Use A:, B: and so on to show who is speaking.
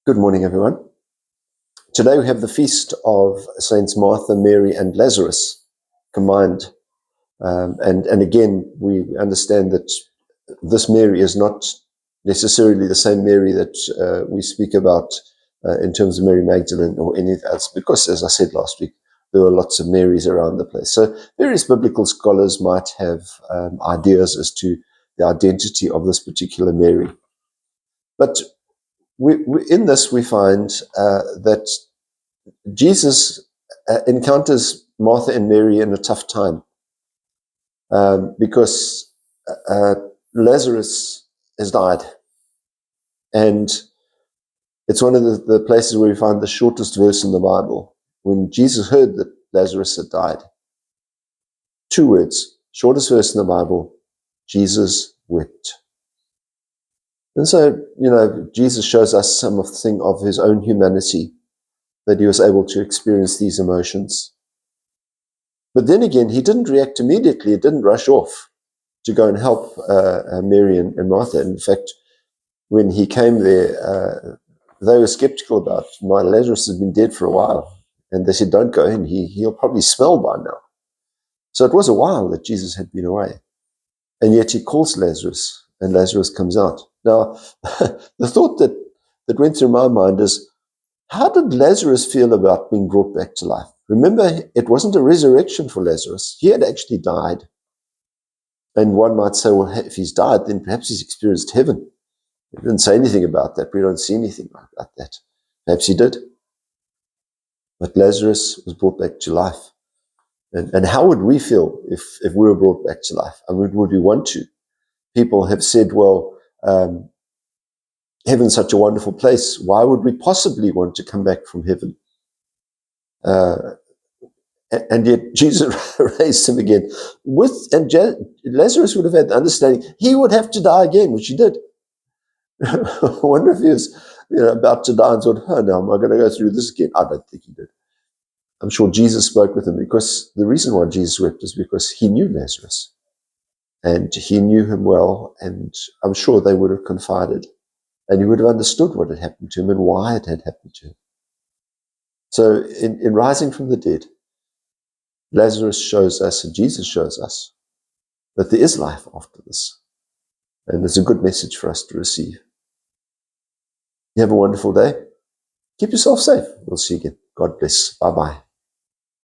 A: Good morning, everyone. Today we have the feast of Saints Martha, Mary, and Lazarus combined. And again, we understand that this Mary is not necessarily the same Mary that we speak about in terms of Mary Magdalene or any else, because, as I said last week, there were lots of Marys around the place. So various biblical scholars might have ideas as to the identity of this particular Mary. But in this, we find that Jesus encounters Martha and Mary in a tough time because Lazarus has died. And it's one of the places where we find the shortest verse in the Bible. When Jesus heard that Lazarus had died, 2 words, shortest verse in the Bible, Jesus wept. And so, Jesus shows us something of his own humanity, that he was able to experience these emotions. But then again, he didn't react immediately. He didn't rush off to go and help Mary and Martha. In fact, when he came there, they were skeptical about Lazarus has been dead for a while. And they said, don't go in. He'll probably smell by now. So it was a while that Jesus had been away. And yet he calls Lazarus, and Lazarus comes out. Now, the thought that went through my mind is, how did Lazarus feel about being brought back to life? Remember, it wasn't a resurrection for Lazarus. He had actually died. And one might say, well, if he's died, then perhaps he's experienced heaven. He didn't say anything about that. We don't see anything about that. Perhaps he did. But Lazarus was brought back to life. And how would we feel if we were brought back to life? I mean, would we want to? People have said, well, heaven's such a wonderful place. Why would we possibly want to come back from heaven? And yet Jesus raised him again. Lazarus would have had the understanding he would have to die again, which he did. I wonder if he was about to die and thought, oh, no, am I going to go through this again? I don't think he did. I'm sure Jesus spoke with him, because the reason why Jesus wept is because he knew Lazarus. And he knew him well, and I'm sure they would have confided. And he would have understood what had happened to him and why it had happened to him. So in rising from the dead, Lazarus shows us, and Jesus shows us, that there is life after this. And it's a good message for us to receive. You have a wonderful day. Keep yourself safe. We'll see you again. God bless. Bye-bye.